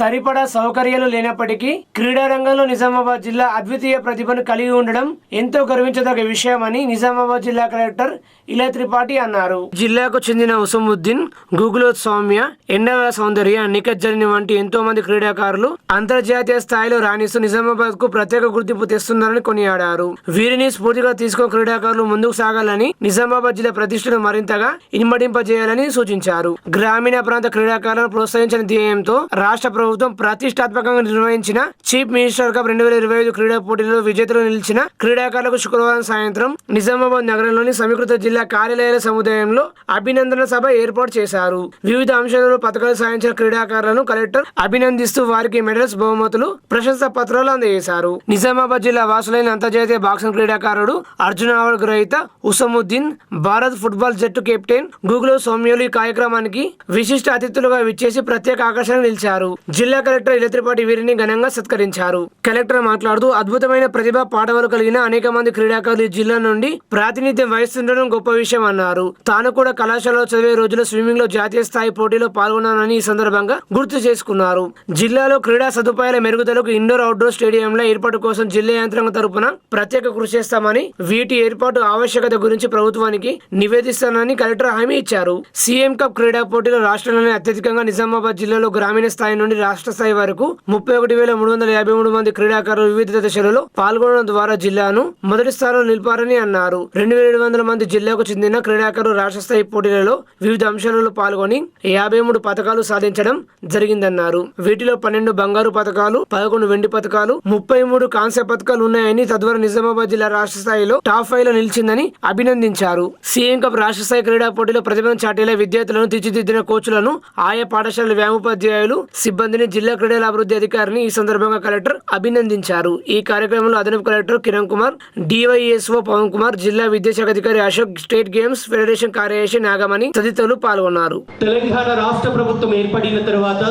సరిపడా సౌకర్యాలు లేనప్పటికీ క్రీడా రంగంలో నిజామాబాద్ జిల్లా అద్వితీయ ప్రతిభను కలిగి ఉండడం ఎంతో గర్వించదగ్గ విషయమని నిజామాబాద్ జిల్లా కలెక్టర్ ఇలా త్రిపాఠి అన్నారు. జిల్లాకు చెందిన ఉసముద్దీన్, గూగులోత్ సౌమ్య, ఎండవ సౌందర్య, నిఖత్ జరీన్ వంటి ఎంతో మంది క్రీడాకారులు అంతర్జాతీయ స్థాయిలో రాణిస్తూ నిజామాబాద్ కు ప్రత్యేక గుర్తింపు తెస్తున్నారని కొనియాడారు. వీరిని స్ఫూర్తిగా తీసుకుని క్రీడాకారులు ముందుకు సాగాలని, నిజామాబాద్ జిల్లా ప్రతిష్టను మరింతగా ఇనుమడింపజేయాలని సూచించారు. గ్రామీణ ప్రాంత క్రీడాకారులను ప్రోత్సహించిన ధ్యేయంతో రాష్ట్ర ప్రభుత్వం ప్రతిష్టాత్మకంగా నిర్వహించిన చీఫ్ మినిస్టర్ కప్ 2025 క్రీడా పోటీలలో విజేతలు నిలిచిన క్రీడాకారులకు శుక్రవారం సాయంత్రం నిజామాబాద్ నగరంలోని సమీకృత జిల్లా కార్యాలయాల సముదాయంలో అభినందన సభ ఏర్పాటు చేశారు. వివిధ అంశాలలో పథకాలు సాధించిన క్రీడాకారులను కలెక్టర్ అభినందిస్తూ వారికి మెడల్స్, బహుమతులు, ప్రశంసా పత్రాలు అందజేశారు. నిజామాబాద్ జిల్లా వాసులైన అంతర్జాతీయ బాక్సింగ్ క్రీడాకారుడు అర్జున్ అవార్డు గ్రహీత ఉసముద్దీన్, భారత్ ఫుట్బాల్ జట్టు కెప్టెన్ గూగులో సౌమ్యులు ఈ కార్యక్రమానికి విశిష్ట అతిథులుగా విచ్చేసి ప్రత్యేక ఆకర్షణ నిలిచారు. జిల్లా కలెక్టర్ ఇలా త్రిపాఠి వీరిని ఘనంగా సత్కరించారు. కలెక్టర్ మాట్లాడుతూ అద్భుతమైన ప్రతిభ, పాటవాలు కలిగిన అనేక మంది క్రీడాకారులు ఈ జిల్లా నుండి ప్రాతినిధ్యం వహిస్తుండడం గొప్ప విషయం అన్నారు. తాను కూడా కళాశాలలో చదివే రోజుల్లో స్విమ్మింగ్ లో జాతీయ స్థాయి పోటీలో పాల్గొన్నానని ఈ సందర్భంగా గుర్తు చేసుకున్నారు. జిల్లాలో క్రీడా సదుపాయాల మెరుగుదలకు ఇండోర్, అవుట్డోర్ స్టేడియంల ఏర్పాటు కోసం జిల్లా యంత్రాంగం తరపున ప్రత్యేక కృషి చేస్తామని, వీటి ఏర్పాటు ఆవశ్యకత గురించి ప్రభుత్వానికి నివేదిస్తానని కలెక్టర్ హామీ ఇచ్చారు. సీఎం కప్ క్రీడా పోటీలో రాష్ట్రంలోనే అత్యధికంగా నిజామాబాద్ జిల్లాలో గ్రామీణ స్థాయి నుండి రాష్ట్ర స్థాయి వరకు 31,353 మంది క్రీడాకారులు వివిధ దశలలో పాల్గొనడం ద్వారా జిల్లాను మొదటి స్థానంలో నిలిపారని అన్నారు. 2,700 మంది జిల్లాకు చెందిన క్రీడాకారులు రాష్ట్ర స్థాయి పోటీలలో వివిధ అంశాలలో పాల్గొని 53 పథకాలు సాధించడం జరిగిందన్నారు. వీటిలో 12 బంగారు పథకాలు, 11 వెండి పథకాలు, 33 కాంస్య పథకాలు ఉన్నాయని, తద్వారా నిజామాబాద్ జిల్లా రాష్ట్ర స్థాయిలో టాప్ 5 లో నిలిచిందని అభినందించారు. సీఎం కప్ రాష్ట్ర స్థాయి క్రీడా పోటీలో ప్రతిభను చాటేలా విద్యార్థులను తీర్చిదిద్దిన కోచ్లను, ఆయా పాఠశాలల వ్యాయామోపాధ్యాయులు, సిబ్బందిని జిల్లా క్రీడల అభివృద్ధి అధికారిని ఈ సందర్భంగా కలెక్టర్ అభినందించారు. ఈ కార్యక్రమంలో అదనపు కలెక్టర్ కిరణ్ కుమార్, డివైఎస్ఓ పవన్ కుమార్, జిల్లా విద్యాశాఖ అధికారి అశోక్, స్టేట్ గేమ్స్ ఫెడరేషన్ కార్యదర్శి నాగమణి తదితరులు పాల్గొన్నారు. తెలంగాణ రాష్ట్ర ప్రభుత్వం ఏర్పడిన తర్వాత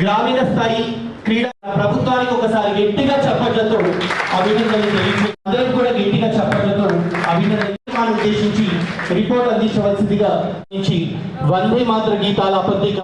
గ్రామీణ స్థాయి క్రీడా ప్రభుత్వానికి ఒకసారి గట్టిగా చప్పట్లతో అభినందనలు తెలియజేసి అందరూ కూడా గట్టిగా చప్పట్లతో అభినందనలు ఉద్దేశించి రిపోర్ట్ అందించవలసిందిగా నుంచి వందే మాతర గీతాల పత్రిక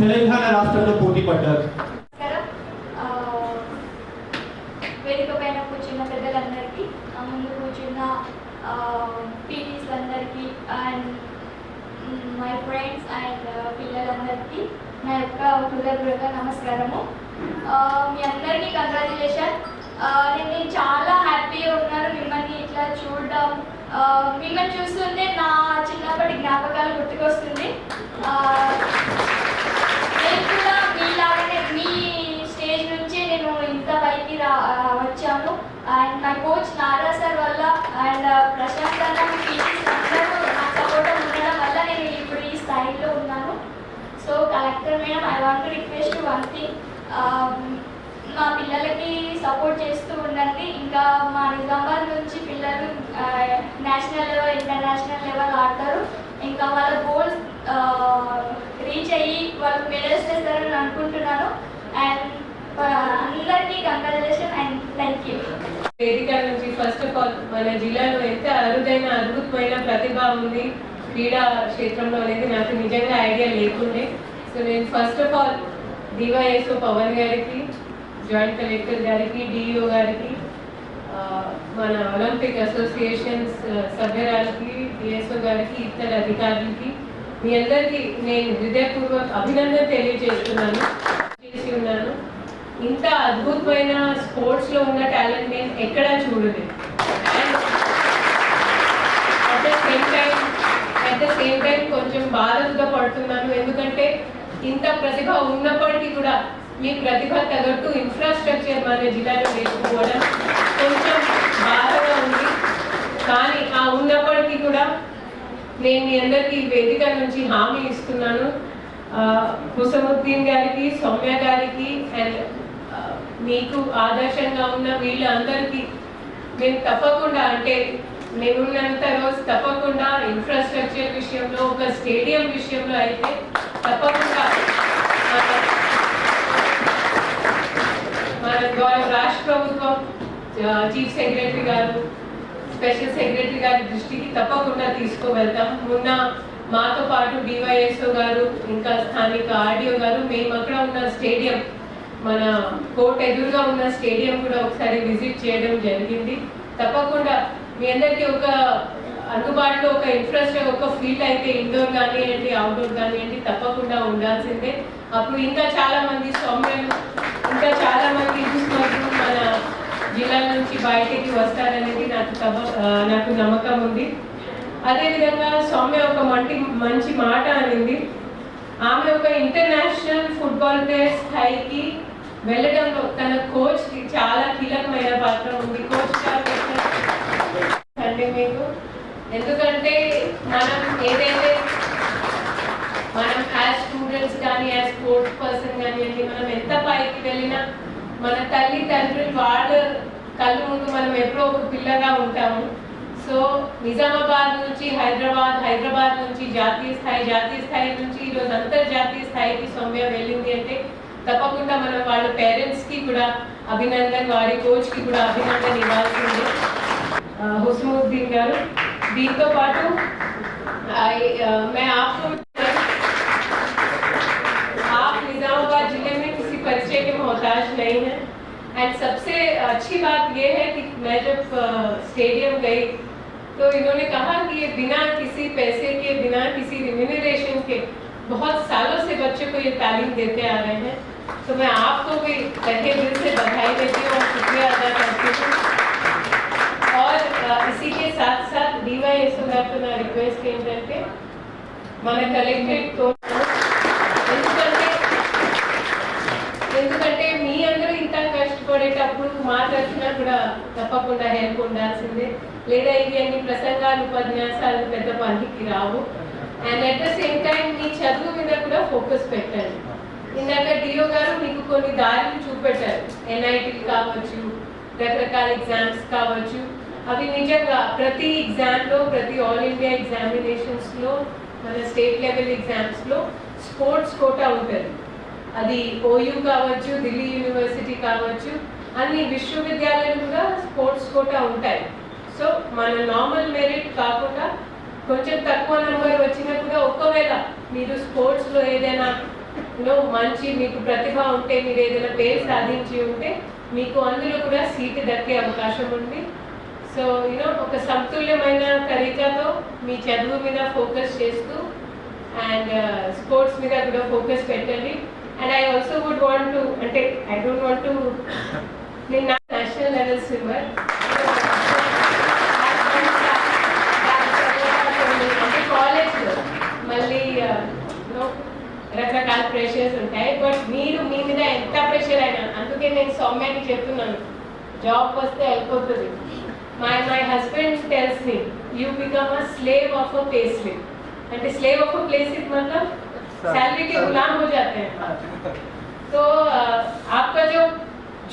తెలంగాణ రాష్ట్రంలో పోటీ పడ్డారు. వేదిక పైన కూర్చున్న పెద్దలందరికీ, ముందు కూర్చున్న పీటీస్లందరికీ అండ్ మై ఫ్రెండ్స్ అండ్ పిల్లలందరికీ నా యొక్క హృదయపూర్వక నమస్కారము. మీ అందరికీ కంగ్రాచులేషన్. నేను చాలా హ్యాపీగా ఉన్నాను మిమ్మల్ని ఇట్లా చూడడం. మిమ్మల్ని చూస్తుంటే నా చిన్నప్పటి జ్ఞాపకాలు గుర్తుకొస్తుంది. నేను కూడా మీలాగానే మీ స్టేజ్ నుంచి నేను ఇంత పైకి వచ్చాను. And my coach Nara sir వల్ల అండ్ ప్రశాంత్ అన్న పీటీస్ అందరూ నా సపోర్ట్ ఉండడం వల్ల నేను ఇప్పుడు ఈ స్థాయిలో ఉన్నాను. So collector madam, I want to request one thing, మా పిల్లలకి సపోర్ట్ చేస్తూ ఉండండి. ఇంకా మా నిజామాబాద్ నుంచి పిల్లలు నేషనల్ లెవెల్, ఇంటర్నేషనల్ లెవెల్ ఆడతారు. ఇంకా వాళ్ళ గోల్స్ రీచ్ అయ్యి వాళ్ళు మెడల్స్ చేస్తారని అనుకుంటున్నాను. అండ్ అందరికీ కంగ్రాచులేషన్ అండ్ థ్యాంక్ యూ. వేదిక నుంచి ఫస్ట్ ఆఫ్ ఆల్ మన జిల్లాలో ఎంత అరుదైన అద్భుతమైన ప్రతిభ ఉంది క్రీడా క్షేత్రంలో అనేది నాకు నిజంగా ఐడియా లేకుండే. సో నేను first of all DYSO Pavan గారికి, జాయింట్ కలెక్టర్ గారికి, డిఈఓ గారికి, మన ఒలింపిక్ అసోసియేషన్స్ సభ్యురాలకి, డిఎస్ఓ గారికి, ఇతర అధికారులకి, మీ అందరికీ నేను హృదయపూర్వక అభినందన తెలియజేస్తున్నాను. ఇంత అద్భుతమైన స్పోర్ట్స్లో ఉన్న టాలెంట్ నేను ఎక్కడా చూడలేదు. అట్ ద సేమ్ టైం ఇంత ప్రతిభ ఉన్నప్పటికీ కూడా మీ ప్రతిభ తగ్గట్టు ఇన్ఫ్రాస్ట్రక్చర్ మన జిల్లాలో లేకపోవడం కొంచెం బాధగా ఉంది. కానీ ఆ ఉన్నప్పటికీ కూడా నేను మీ అందరికీ వేదిక నుంచి హామీ ఇస్తున్నాను. హుసముద్దీన్ గారికి, సౌమ్య గారికి అండ్ మీకు ఆదర్శంగా ఉన్న వీళ్ళందరికీ మేము తప్పకుండా, అంటే నేనున్నంత రోజు తప్పకుండా ఇన్ఫ్రాస్ట్రక్చర్ విషయంలో, ఒక స్టేడియం విషయంలో అయితే తప్పకుండా మన రాష్ట్ర ప్రభుత్వం చీఫ్ సెక్రటరీ గారు, స్పెషల్ సెక్రటరీ గారి దృష్టికి తప్పకుండా తీసుకువెళ్తాం. మొన్న మాతో పాటు డివైఎస్ఓ గారు, ఇంకా స్థానిక ఆర్డీఓ గారు, మేము అక్కడ ఉన్న స్టేడియం, మన కోర్ట్ ఎదురుగా ఉన్న స్టేడియం కూడా ఒకసారి విజిట్ చేయడం జరిగింది. తప్పకుండా మీ అందరికీ ఒక అందుబాటులో ఒక ఇన్ఫ్రాస్ట్రక్చర్, ఒక ఫీల్డ్ అయితే ఇండోర్ కానివ్వండి, అవుట్డోర్ కానివ్వండి తప్పకుండా ఉండాల్సిందే. అప్పుడు ఇంకా చాలా మంది సౌమ్యులు, ఇంకా చాలా మంది మన జిల్లా నుంచి బయటికి వస్తారనేది నాకు నమ్మకం ఉంది. అదేవిధంగా సౌమ్య ఒక మంచి మాట అనింది. ఆమె ఒక ఇంటర్నేషనల్ ఫుట్బాల్ ప్లేయర్ స్థాయికి వెళ్ళడంలో తన కోచ్ కి చాలా కీలకమైన పాత్ర ఉంది. కోచ్ అంటే మీకు ఎందుకంటే మనం ఏదైతే మనం యాజ్ స్టూడెంట్స్ కానీ యాజ్ స్పోర్ట్స్ పర్సన్ కానివ్వండి, మనం ఎంత పైకి వెళ్ళినా మన తల్లిదండ్రులు వాళ్ళ కళ్ళు ముందు మనం ఎప్పుడో ఒక పిల్లగా ఉంటాము. సో నిజామాబాద్ నుంచి హైదరాబాద్ నుంచి జాతీయ స్థాయి నుంచి ఈరోజు అంతర్జాతీయ స్థాయికి సౌమ్య వెళ్ళింది అంటే తప్పకుండా మనం వాళ్ళ పేరెంట్స్కి కూడా అభినందన, వారి కోచ్కి కూడా అభినందన ఇవ్వాల్సింది. హుస్ముద్దీన్ గారు, దీంతో పాటు आप निजामाबाद जिले में किसी परिचय के मोहताज नहीं है। एंड सबसे अच्छी बात ये है कि मैं जब स्टेडियम गई तो इन्होंने कहा कि ये बिना किसी पैसे के, बिना किसी रिम्यूनरेशन के बहुत सालों से बच्चों को ये तालीम देते आ रहे हैं. तो मैं आपको भी तहे दिल से बधाई देती हूँ और शुक्रिया अदा करती हूँ. और इसी के साथ साथ DYSO గారితో నా రిక్వెస్ట్ ఏంటంటే మన కలెక్టరేట్ తో ఎందుకంటే మీ అందరూ ఇంత కష్టపడేటప్పుడు మా తరఫున కూడా తప్పకుండా హెల్ప్ ఉండాల్సిందే. లేదా ఇవి అన్ని ప్రసంగాలు, ఉపన్యాసాలు పెద్ద పనికి రావు. And at the same time మీ చదువు మీద కూడా ఫోకస్ పెట్టండి. ఇందాక డిఓ గారు మీకు కొన్ని దారులు చూపెట్టారు. NIT కావచ్చు, రకరకాల ఎగ్జామ్స్ కావచ్చు. అవి నిజంగా ప్రతి ఎగ్జామ్లో, ప్రతి ఆల్ ఇండియా ఎగ్జామినేషన్స్లో, మన స్టేట్ లెవెల్ ఎగ్జామ్స్లో స్పోర్ట్స్ కోటా ఉంటుంది. అది OU కావచ్చు, ఢిల్లీ యూనివర్సిటీ కావచ్చు, అన్ని విశ్వవిద్యాలయాలు కూడా స్పోర్ట్స్ కోటా ఉంటాయి. సో మన నార్మల్ మెరిట్ కాకుండా కొంచెం తక్కువ నెంబర్ వచ్చినా కూడా ఒకవేళ మీరు స్పోర్ట్స్లో ఏదైనా మంచి మీకు ప్రతిభ ఉంటే, మీరు ఏదైనా పేరు సాధించి ఉంటే మీకు అందులో కూడా సీటు దక్కే అవకాశం ఉంది. సో ఒక సమతుల్యమైన తరీకాతో మీ చదువు మీద ఫోకస్ చేస్తూ అండ్ స్పోర్ట్స్ మీద కూడా ఫోకస్ పెట్టండి. And I also would want to, అంటే ఐ డోంట్ వాంట్ టు, నేను నేషనల్ లెవెల్ స్విమ్మర్, అంటే కాలేజ్లో మళ్ళీ రకరకాల ప్రెషర్స్ ఉంటాయి. బట్ మీరు మీ మీద ఎంత ప్రెషర్ అయినా, అందుకే నేను సౌమ్యానికి చెప్తున్నాను, జాబ్ వస్తే అయిపోతుంది. My husband tells me, you become a slave of a pay slip. అంటే slave of a pay slip मतलब सैलरी के गुलाम हो जाते हैं. तो आपका जो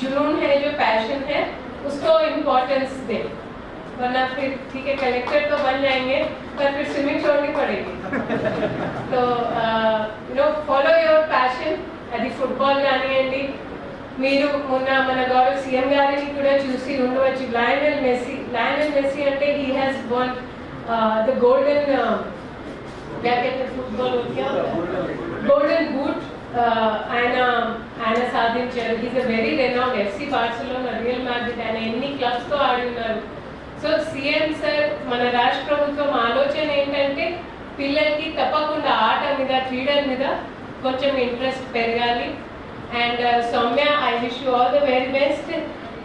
जुनून है, जो पैशन है, उसको इम्पोर्टेंस दें. वरना फिर ठीक है कलेक्टर तो बन जाएंगे पर फिर स्विमिंग छोड़नी पड़ेगी. तो फॉलो योर पैशन. అది ఫుట్బాల్ కానివ్వండి, మీరు మొన్న మన గౌరవ సీఎం గారిని కూడా చూసి ఉండవచ్చు. లయనల్ మెస్సీ అంటే he has one the golden boot ఆయన సాధించారు. He's a very renowned. FC Barcelona, real Madrid, ఆయన ఎన్ని క్లబ్స్తో ఆడి ఉన్నారు. సో సీఎం సార్, మన రాష్ట్ర ప్రభుత్వం ఆలోచన ఏంటంటే పిల్లలకి తప్పకుండా ఆట మీద, క్రీడల మీద కొంచెం ఇంట్రెస్ట్ పెరగాలి. And Soumya, I wish you all the very best.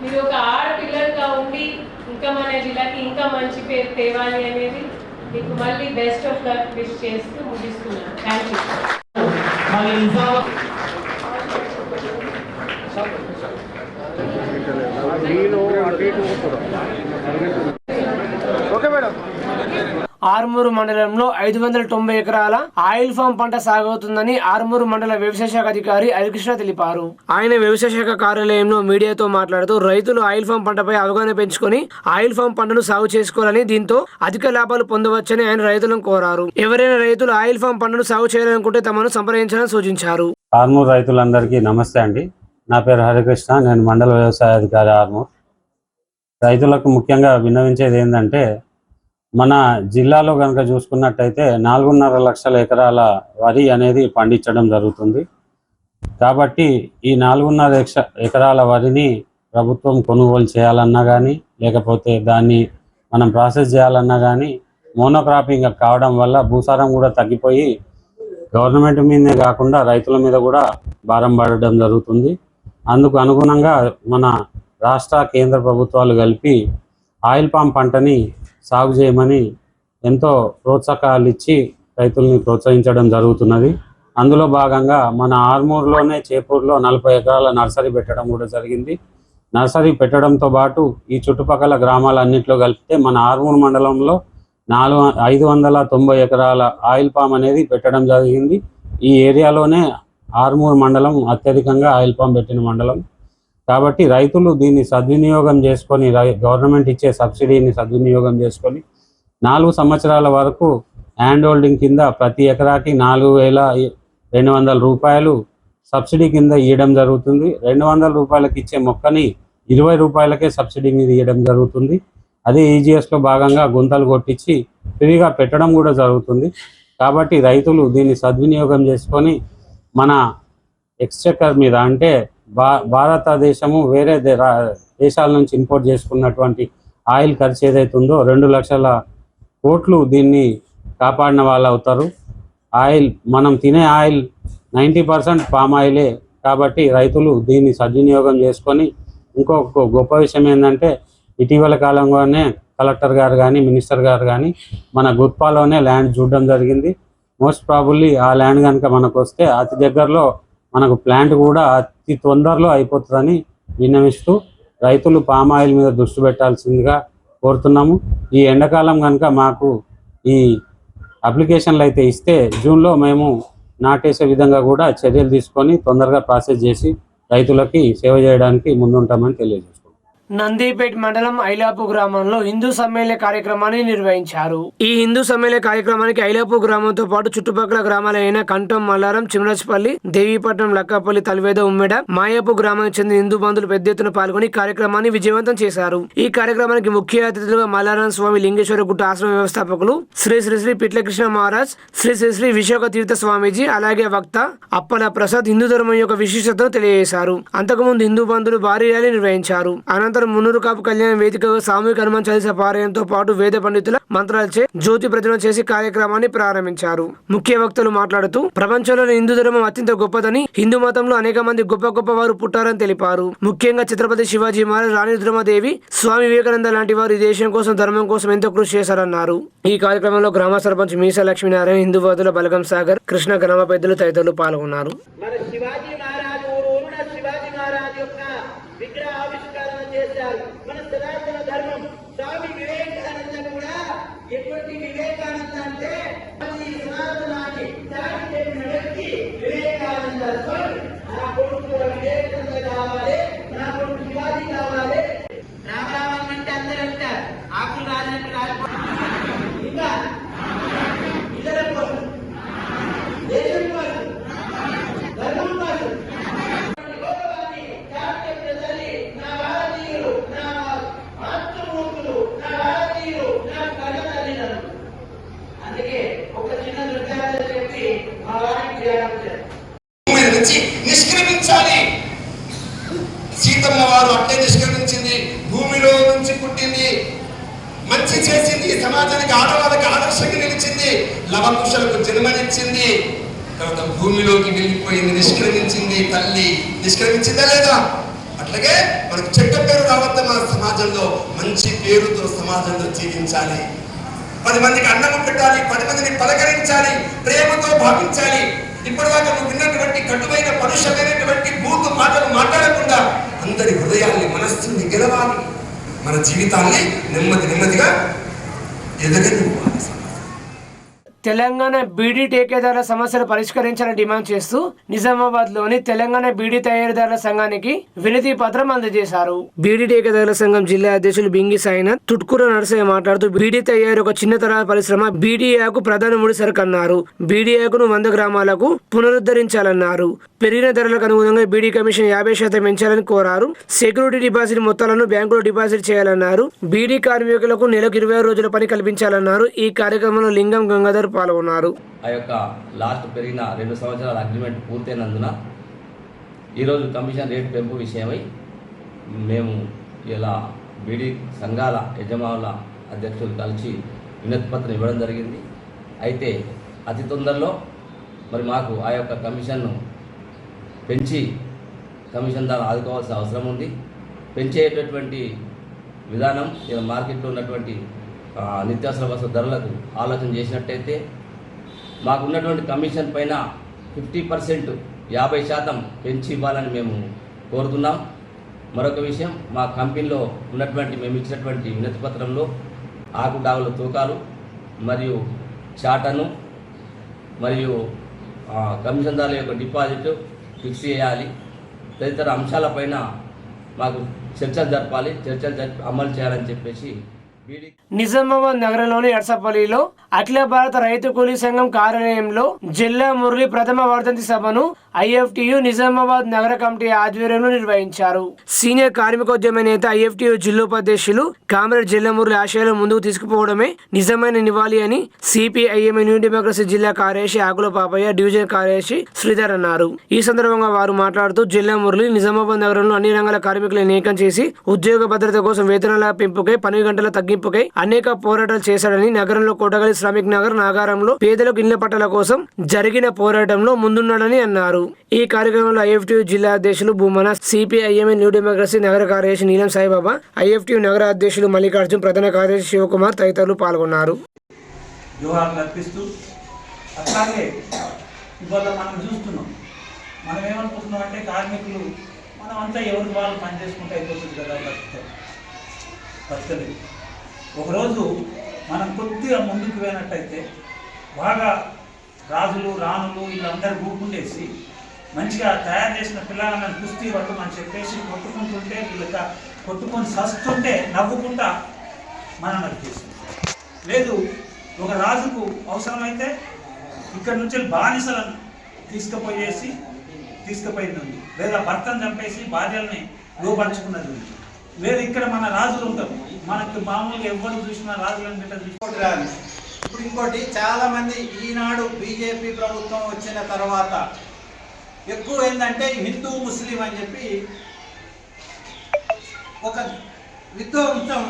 మీరు ఒక ఆడపిల్లలుగా ఉండి ఇంకా మన జిల్లాకి ఇంకా మంచి పేరు తేవాలి అనేది మీకు మళ్ళీ బెస్ట్ ఆఫ్ లక్ విష్ చేస్తూ ముగిస్తున్నాను. Thank you. మన నిజామాబాద్ ఆర్మూరు మండలంలో 590 ఎకరాల ఆయిల్ ఫామ్ పంట సాగవుతుందని ఆర్మూరు మండల వ్యవసాయ శాఖ అధికారి హరికృష్ణ తెలిపారు. ఆయన వ్యవసాయ శాఖ కార్యాలయంలో మీడియాతో మాట్లాడుతూ రైతులు ఆయిల్ ఫామ్ పంటపై అవగాహన పెంచుకొని ఆయిల్ ఫామ్ పంటను సాగు చేసుకోవాలని, దీంతో అధిక లాభాలు పొందవచ్చని ఆయన రైతులను కోరారు. ఎవరైనా రైతులు ఆయిల్ ఫామ్ పంటను సాగు చేయాలనుకుంటే తమను సంప్రదించాలని సూచించారు. ఆర్మూరు రైతులందరికీ నమస్తే అండి. నా పేరు హరికృష్ణ, నేను మండల వ్యవసాయ అధికారి ఆర్మూర్. రైతులకు ముఖ్యంగా విన్నవించేది ఏంటంటే, మన జిల్లాలో కనుక చూసుకున్నట్టయితే 4.5 లక్షల ఎకరాల వరి అనేది పండించడం జరుగుతుంది. కాబట్టి ఈ 4.5 ఎకరాల వరిని ప్రభుత్వం కొనుగోలు చేయాలన్నా కానీ, లేకపోతే దాన్ని మనం ప్రాసెస్ చేయాలన్నా కానీ, మోనోక్రాపింగ్ కావడం వల్ల భూసారం కూడా తగ్గిపోయి గవర్నమెంట్ మీదనే కాకుండా రైతుల మీద కూడా భారం పడడం జరుగుతుంది. అందుకు అనుగుణంగా మన రాష్ట్ర కేంద్ర ప్రభుత్వాలు కలిపి ఆయిల్ పామ్ పంటని సాగు చేయమని ఎంతో ప్రోత్సాహకాలు ఇచ్చి రైతుల్ని ప్రోత్సహించడం జరుగుతున్నది. అందులో భాగంగా మన ఆర్మూర్లోనే చేపూర్లో 40 ఎకరాల నర్సరీ పెట్టడం కూడా జరిగింది. నర్సరీ పెట్టడంతో పాటు ఈ చుట్టుపక్కల గ్రామాలన్నింటిలో కలిపితే మన ఆర్మూర్ మండలంలో 590 ఎకరాల ఆయిల్ పామ్ అనేది పెట్టడం జరిగింది. ఈ ఏరియాలోనే ఆర్మూర్ మండలం అత్యధికంగా ఆయిల్ పామ్ పెట్టిన మండలం. కాబట్టి రైతులు దీన్ని సద్వినియోగం చేసుకొని, గవర్నమెంట్ ఇచ్చే సబ్సిడీని సద్వినియోగం చేసుకొని 4 సంవత్సరాల వరకు హ్యాండ్ హోల్డింగ్ కింద ప్రతి ఎకరాకి 4,200 రూపాయలు సబ్సిడీ కింద ఇవ్వడం జరుగుతుంది. 200 రూపాయలకి ఇచ్చే మొక్కని 20 రూపాయలకే సబ్సిడీ మీద ఇవ్వడం జరుగుతుంది. అదే ఈజీఎస్లో భాగంగా గుంతలు కొట్టించి ఫ్రీగా పెట్టడం కూడా జరుగుతుంది. కాబట్టి రైతులు దీన్ని సద్వినియోగం చేసుకొని మన ఎక్స్చెక్కర్ మీద, అంటే భారతదేశము వేరే దేశాల నుంచి ఇంపోర్ట్ చేసుకున్నటువంటి ఆయిల్ ఖర్చు ఏదైతే ఉందో 2 లక్షల కోట్లు దీన్ని కాపాడిన వాళ్ళు అవుతారు. ఆయిల్ మనం తినే ఆయిల్ 90% పామ్ ఆయిలే. కాబట్టి రైతులు దీన్ని సద్వినియోగం చేసుకొని, ఇంకొక గొప్ప విషయం ఏంటంటే, ఇటీవల కాలంలోనే కలెక్టర్ గారు కానీ మినిస్టర్ గారు కానీ మన గుత్పాలోనే ల్యాండ్ చూడడం జరిగింది. మోస్ట్ ప్రాబుల్లీ ఆ ల్యాండ్ కనుక మనకు వస్తే అతి దగ్గరలో మనకు ప్లాంట్ కూడా అతి తొందరలో అయిపోతుందని విన్నవిస్తూ రైతులు పామ్ ఆయిల్ మీద దృష్టి పెట్టాల్సిందిగా కోరుతున్నాము. ఈ ఎండాకాలం కనుక మాకు ఈ అప్లికేషన్లు అయితే ఇస్తే జూన్లో మేము నాటేసే విధంగా కూడా చర్యలు తీసుకొని తొందరగా ప్రాసెస్ చేసి రైతులకి సేవ చేయడానికి ముందుంటామని తెలియజేస్తున్నాం. నందిపేట్ మండలం ఐలాపు గ్రామంలో హిందూ సమ్మేళన కార్యక్రమాన్ని నిర్వహించారు. ఈ హిందూ సమ్మేళన కార్యక్రమానికి ఐలాపు గ్రామంతో పాటు చుట్టుపక్కల గ్రామాలైన కంఠం, మల్లారం, చిమరాజ్పల్లి, దేవీపట్నం, లక్కపల్లి, తల్వేద, ఉమ్మెడ, మాయాపు గ్రామానికి చెందిన హిందూ బంధువులు పెద్ద ఎత్తున పాల్గొని కార్యక్రమాన్ని విజయవంతం చేశారు. ఈ కార్యక్రమానికి ముఖ్య అతిథులుగా మల్లారం స్వామి లింగేశ్వర గుట్ట ఆశ్రమ వ్యవస్థాపకులు శ్రీ శ్రీ శ్రీ పిట్లకృష్ణ మహారాజ్, శ్రీ శ్రీ శ్రీ విశాఖ తీర్థ స్వామీజీ, అలాగే వక్త అప్పల ప్రసాద్ హిందూ ధర్మం యొక్క విశిష్టతను తెలియజేశారు. అంతకుముందు హిందూ బంధువులు భారీ ర్యాలీ నిర్వహించారు. అనంతరం మున్నూరు కాపు కళ్యాణ వేదికగా సామూహిక హనుమాన్ చాలీసా పారాయణంతో పాటు వేద పండితుల మంత్రాలచే జ్యోతి ప్రతిమ చేసి కార్యక్రమాన్ని ప్రారంభించారు. ముఖ్య వక్తలు మాట్లాడుతూ ప్రపంచంలోని హిందూ ధర్మం అత్యంత గొప్పదని, హిందూ మతంలో అనేక మంది గొప్ప గొప్ప వారు పుట్టారని తెలిపారు. ముఖ్యంగా ఛత్రపతి శివాజీ మహారాజ్, రాణి రుద్రమాదేవి, స్వామి వివేకానంద లాంటి వారు ఈ దేశం కోసం, ధర్మం కోసం ఎంతో కృషి చేశారన్నారు. ఈ కార్యక్రమంలో గ్రామ సర్పంచ్ మీసా లక్ష్మీనారాయణ, హిందూ బంధువుల బలగం సాగర్, కృష్ణ గ్రామ పెద్దలు తదితరులు పాల్గొన్నారు. మన సనాతన ధర్మం స్వామి వివేకానంద కూడా ఎటువంటి వివేకానంద అంటే ఈ సనాతనాన్ని దాడి చేసిన వ్యక్తి వివేకానంద స్వామి. నా కొడుకు వివేకానంద కావాలి, నా కొడుకు శివాజీ కావాలి. రామరామం అంటే అందరూ అంటారు, ఆకులు రాజనట్టు రాజు, ఇంకా ఇతర కోసం, దేశం కోసం, ధర్మం కోసం నిష్క్రమించాలి. సీతమ్మ వారు అట్లే నిష్క్రమించింది, భూమిలో నుంచి పుట్టింది, మంచి చేసింది, సమాజానికి ఆడవాళ్ళకి ఆదర్శంగా నిలిచింది, లవకుశలకు జన్మనిచ్చింది, తర్వాత భూమిలోకి వెళ్ళిపోయింది, నిష్క్రమించింది. తల్లి నిష్క్రమించిందా లేదా? అట్లాగే మనకు చెడ్డ పేరు రావద్దు. మన సమాజంలో మంచి పేరుతో సమాజంలో జీవించాలి. 10 మందికి అన్నము పెట్టాలి, 10 మందిని పలకరించాలి, ప్రేమతో భావించాలి. ఇప్పటిదాకా నువ్వు విన్నటువంటి కటువైన పరుషమైనటువంటి బూతు మాటలు మాట్లాడకుండా అందరి హృదయాల్ని మనస్సుని గెలవాలి, మన జీవితాన్ని నెమ్మదిగా ఎదగనివ్వాలి. తెలంగాణ బీడీ టేకేదారుల సమస్యలు పరిష్కరించాలని డిమాండ్ చేస్తూ నిజామాబాద్ లోని తెలంగాణ బీడీ తయారీదారుల సంఘానికి వినతి పత్రం అందజేశారు. బీడీ టేకేదారుల సంఘం జిల్లా అధ్యక్షులు బింగి సాయినాథ్ తుట్కూర నరసయ్య మాట్లాడుతూ బీడీ తయారీ ఒక చిన్న తరహా పరిశ్రమ, బీడీ ఆకు ప్రధాన ముడి సరుకు అన్నారు. బీడీ ఆకును 100 గ్రామాలకు పునరుద్ధరించాలన్నారు. పెరిగిన ధరలకు అనుగుణంగా బీడీ కమిషన్ 50% పెంచాలని కోరారు. సెక్యూరిటీ డిపాజిట్ మొత్తాలను బ్యాంకులో డిపాజిట్ చేయాలన్నారు. బీడీ కార్మికులకు నెలకు 26 రోజుల పని కల్పించాలన్నారు. ఈ కార్యక్రమంలో లింగం గంగాధర్ పాల్గొన్నారు. ఆ యొక్క లాస్ట్ పెరిగిన 2 సంవత్సరాల అగ్రిమెంట్ పూర్తయినందున ఈరోజు కమిషన్ రేటు పెంపు విషయమై మేము ఇలా బీడీ సంఘాల యజమానుల అధ్యక్షులు కలిసి వినతి పత్రం ఇవ్వడం జరిగింది. అయితే అతి తొందరలో మరి మాకు ఆ యొక్క కమిషన్ను పెంచి కమిషన్ ద్వారా ఆదుకోవాల్సిన అవసరం ఉంది. పెంచేటటువంటి విధానం ఇలా మార్కెట్లో ఉన్నటువంటి నిత్యావసర వస్తు ధరలకు ఆలోచన చేసినట్టయితే మాకు ఉన్నటువంటి కమిషన్ పైన 50% 50% పెంచి ఇవ్వాలని మేము కోరుతున్నాం. మరొక విషయం, మా కంపెనీలో ఉన్నటువంటి మేము ఇచ్చినటువంటి వినతి పత్రంలో ఆకు డాగుల తూకాలు మరియు చాటను మరియు కమిషన్దారుల యొక్క డిపాజిట్ ఫిక్స్ చేయాలి. తదితర అంశాలపైన మాకు చర్చలు జరపాలి, చర్చలు జరిపి అమలు చేయాలని చెప్పేసి నిజామాబాద్ నగరంలోని ఎడ్సపల్లిలో అఖిల భారత రైతు కూలీ సంఘం కార్యాలయంలో జిల్లా మురళి ప్రథమ వర్ధంతి సభను ఐఎఫ్టియు నిజామాబాద్ నగర కమిటీ ఆధ్వర్యంలో నిర్వహించారు. సీనియర్ కార్మికోద్యమ నేత ఐఎఫ్టియు జిల్లోపాధ్యక్షులు కామ్రేడ్ జిల్లా మురళి ఆశయాలను ముందుకు తీసుకుపోవడమే నిజమైన నివాళి అని సిపిఐఎం న్యూ డెమోక్రసీ జిల్లా కార్యదర్శి ఆకుల పాపయ్య, డివిజన్ కార్యదర్శి శ్రీధర్ అన్నారు. ఈ సందర్భంగా వారు మాట్లాడుతూ జిల్లా మురళి నిజామాబాద్ నగరంలో అన్ని రంగాల కార్మికులను ఏకం చేసి ఉద్యోగ భద్రత కోసం వేతనాల పెంపుకై, పని గంటల తగ్గింపుకై అనేక పోరాటాలు చేశాడని, నగరంలో కోటగలి శ్రామిక్ నగర్ నాగారంలో పేదలకు ఇళ్ల పట్టాల కోసం జరిగిన పోరాటంలో ముందున్నాడని అన్నారు. ఈ కార్యక్రమంలో ఐఎఫ్టియు జిల్లా అధ్యక్షులు భూమన, సిపిఐఎం న్యూ డెమోక్రసీ నగర కార్యదర్శి నీలం సాయిబాబా, ఐఎఫ్టియు నగర అధ్యక్షులు మల్లికార్జున్, ప్రధాన కార్యదర్శి శివకుమార్ తదితరులు పాల్గొన్నారు. అట్లాగే ఇవాళ మనం చూస్తున్నాం, మనం ఏమనుకుంటున్నాం అంటే కార్మికులు మనం అంతా ఎవరికి వాళ్ళు పని చేసుకుంటే అయిపోతుంది కదా, బతకలేదు. ఒకరోజు మనం కొద్దిగా ముందుకు పోయినట్టయితే బాగా రాజులు రాణులు వీళ్ళందరూ గూపుండేసి మంచిగా తయారు చేసిన పిల్లలను కుస్తీ పట్టుమని చెప్పేసి కొట్టుకుంటుంటే, వీళ్ళకి కొట్టుకొని సస్తుంటే నవ్వుకుంటా మనం నడిపేసింది. లేదు, ఒక రాజుకు అవసరమైతే ఇక్కడ నుంచి బానిసలను తీసుకుపోయింది ఉంది, లేదా భర్తను చంపేసి భార్యల్ని లోపరుచుకున్నది ఉంది. లేదు, ఇక్కడ మన రాజులు ఉంటారు, మనకు మామూలుగా ఎవరు చూసినా రాజులను రాని. ఇప్పుడు ఇంకోటి, చాలా మంది ఈనాడు బీజేపీ ప్రభుత్వం వచ్చిన తర్వాత ఎక్కువ ఏంటంటే హిందూ ముస్లిం అని చెప్పి ఒక విధ్వంసం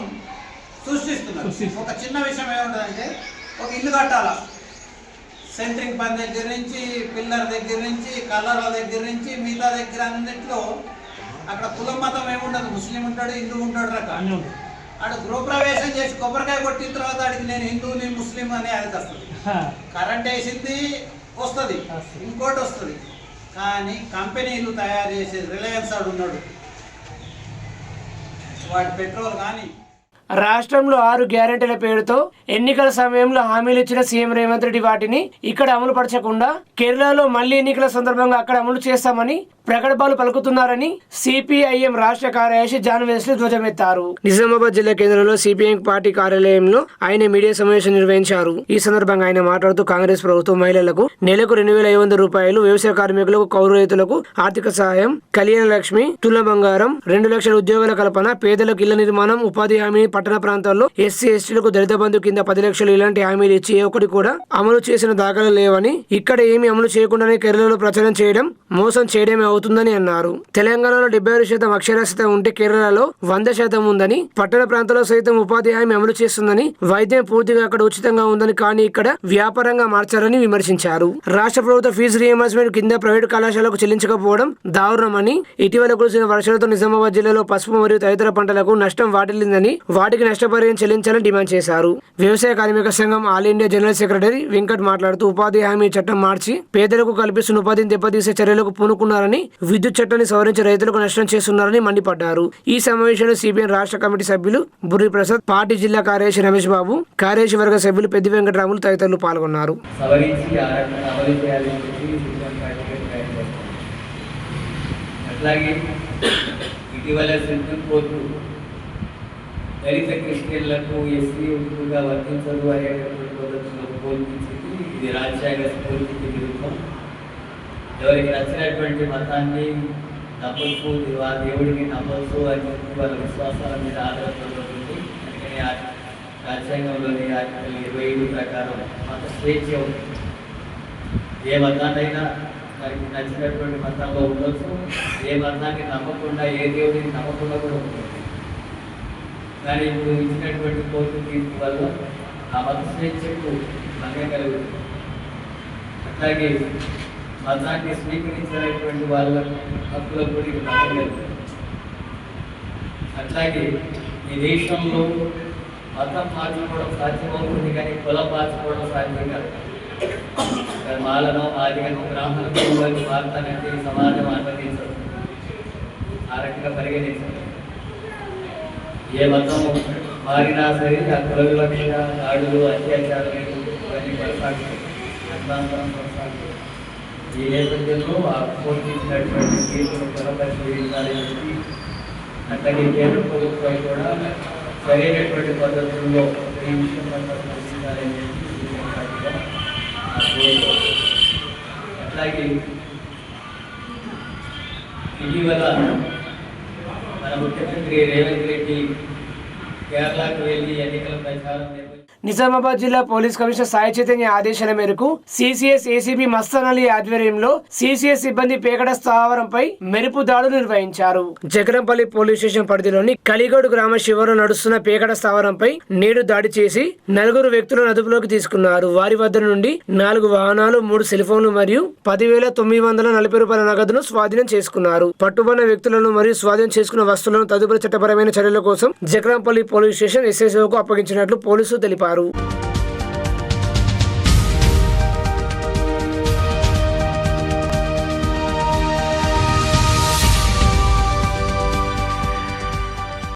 సృష్టిస్తున్నారు. ఒక చిన్న విషయం ఏముంటుందంటే, ఒక ఇల్లు కట్టాల, సెంట్రింగ్ పని దగ్గర నుంచి, పిల్లర్ దగ్గర నుంచి, కలర్ల దగ్గర నుంచి మిగతా దగ్గర అన్నింటిలో అక్కడ కులం మతం ఏముండదు, ముస్లిం ఉంటాడు, హిందూ ఉంటాడు రకాలు. ఆడు గృహప్రవేశం చేసి కొబ్బరికాయ కొట్టిన తర్వాత ఆడికి నేను హిందూ నేను ముస్లిం అనే అది వస్తుంది. కరెంట్ వేసింది వస్తుంది, ఇంకోటి వస్తుంది. కానీ కంపెనీలు తయారు చేసే రిలయన్స్ ఆడు ఉన్నాడు, వాటి పెట్రోల్ కానీ. రాష్ట్రంలో 6 గ్యారెంటీల పేరుతో ఎన్నికల సమయంలో హామీలు ఇచ్చిన సీఎం రేవంత్ రెడ్డి వాటిని ఇక్కడ అమలు పరచకుండా కేరళలో మళ్లీ ఎన్నికల సందర్భంగా అక్కడ అమలు చేస్తామని ప్రకటనలు పలుకుతున్నారని సిపిఐఎం రాష్ట్ర కార్యదర్శి జాన్ వెస్లీ ధ్వజమెత్తారు. నిజామాబాద్ జిల్లా కేంద్రంలో సిపిఐఎం పార్టీ కార్యాలయంలో ఆయన మీడియా సమావేశం నిర్వహించారు. ఈ సందర్భంగా ఆయన మాట్లాడుతూ కాంగ్రెస్ ప్రభుత్వం మహిళలకు నెలకు 2,500 రూపాయలు, వ్యవసాయ కార్మికులకు, కౌలు రైతులకు ఆర్థిక సహాయం, కళ్యాణ లక్ష్మి, తుల బంగారం, 2 లక్షల ఉద్యోగాల కల్పన, పేదలకు ఇళ్ల నిర్మాణం, ఉపాధి హామీ, పట్టణ ప్రాంతాల్లో ఎస్సీ ఎస్టీలకు దళిత బంధు కింద 10 లక్షలు ఇలాంటి హామీలు ఇచ్చి ఏ ఒక్కటి కూడా అమలు చేసిన దాఖలు లేవని, ఇక్కడ ఏమీ అమలు చేయకుండానే కేరళలో ప్రచారం చేయడం, మోసం చేయడమే అవుతుందని అన్నారు. తెలంగాణలో 76% అక్షరాస్యత ఉంటే కేరళలో 100% ఉందని, పట్టణ ప్రాంతాల్లో సైతం ఉపాధి హామీ అమలు చేస్తుందని, వైద్యం పూర్తిగా అక్కడ ఉచితంగా ఉందని, కానీ ఇక్కడ వ్యాపారంగా మార్చారని విమర్శించారు. రాష్ట్ర ప్రభుత్వ ఫీజు రియంబర్స్మెంట్ కింద ప్రైవేటు కళాశాలకు చెల్లించకపోవడం దారుణమని, ఇటీవల కురిసిన వర్షాలతో నిజామాబాద్ జిల్లాలో పసుపు మరియు తదితర పంటలకు నష్టం వాటిల్లిందని, వాటికి నష్టపరిహారం చెల్లించాలని డిమాండ్ చేశారు. వ్యవసాయ కార్మిక సంఘం all India general secretary Venkat మాట్లాడుతూ ఉపాధి హామీ చట్టం మార్చి పేదలకు కల్పిస్తున్న ఉపాధిని దెబ్బతీసే చర్యలకు పూనుకున్నారని, విద్యుత్ చట్టాన్ని సవరించి రైతులకు నష్టం చేస్తున్నారని మండిపడ్డారు. ఈ సమావేశంలో సిపిఎం రాష్ట్ర కమిటీ సభ్యులు బుర్రి ప్రసాద్, పార్టీ జిల్లా కార్యదర్శి రమేష్ బాబు, కార్యదర్శి వర్గ సభ్యులు పెద్ది వెంకటరాములు తదితరులు పాల్గొన్నారు. అట్లాగే ఇటీవల సుప్రీం కోర్టు దళిత క్రిస్టియన్లకు ఎస్సీ ఎక్కువగా వర్తించదు అనేటువంటి పద్ధతిలో పోల్పించింది. ఇది రాజ్యాంగ స్ఫూర్తికి విరుద్ధం. ఎవరికి నచ్చినటువంటి మతాన్ని నమ్మచ్చు, ఆ దేవుడిని నమ్మచ్చు అని చెప్పి వాళ్ళ విశ్వాసాల మీద ఆధారపడుతుంది. అందుకని రాజ్యాంగంలోని ఆర్టికల్ 25 ప్రకారం మత స్వేచ్ఛ ఉంది. ఏ మతాన్నైనా మనకి నచ్చినటువంటి మతంలో ఉండొచ్చు, ఏ మతాన్ని నమ్మకుండా, ఏ దేవుడిని నమ్మకుండా కూడా ఉంటుంది. కానీ ఇప్పుడు ఇచ్చినటువంటి కోర్టు తీర్పు వల్ల ఆ మత స్వేచ్ఛకు భంగం కలుగుతుంది. అట్లాగే మతాన్ని స్వీకరించినటువంటి వాళ్ళ హక్కులకు కూడా భంగం కలుగుతుంది. అట్లాగే ఈ దేశంలో మతం మార్చుకోవడం సాధ్యమవుతుంది, కానీ కులం మార్చుకోవడం సాధ్యం కాదు. మాలను ఆదిగను బ్రాహ్మణులకు మారుతానంటే సమాజం అనుమతించదు, ఆ రకంగా పరిగణించదు. ఏ మతం మారినా సరే ఆ కుల వివక్ష, దాడులు, అత్యాచారాలు ఇవన్నీ కొనసాగుతాయి, అర్థాంతరం కొనసాగుతాయి. ఈ నేపథ్యంలో ఆ కోర్టు ఇచ్చినటువంటి కేసును పునఃపరిశీలించాలని చెప్పి, అట్లాగే కేంద్ర ప్రభుత్వం కూడా సరైనటువంటి పద్ధతుల్లో ఈ విషయం పరిశీలించాలని చెప్పి అట్లాగే ఇటీవల మన ముఖ్యమంత్రి రేవంత్ రెడ్డి కేరళకు వెళ్ళి ఎన్నికల ప్రచారం నిజామాబాద్ జిల్లా పోలీస్ కమిషనర్ సాయి చైతన్య ఆదేశాల మేరకు సిసిఎస్ ఏసీపీ మస్తాన్ అలీ ఆధ్వర్యంలో సిసిఎస్ సిబ్బంది పేకడ స్థావరంపై మెరుపు దాడులు నిర్వహించారు. జగరంపల్లి పోలీస్ స్టేషన్ పరిధిలోని కలిగోడు గ్రామ శివారులో నడుస్తున్న పేకడ స్థావరంపై నేడు దాడి చేసి 4 వ్యక్తులను అదుపులోకి తీసుకున్నారు. వారి వద్ద నుండి 4 వాహనాలు, 3 సెల్ ఫోన్లు మరియు 10,940 రూపాయల నగదును స్వాధీనం చేసుకున్నారు. పట్టుబడిన వ్యక్తులను మరియు స్వాధీనం చేసుకున్న వస్తువులను తదుపరి చట్టపరమైన చర్యల కోసం జగరంపల్లి పోలీస్ స్టేషన్ SSOకు అప్పగించినట్లు పోలీసులు తెలిపారు.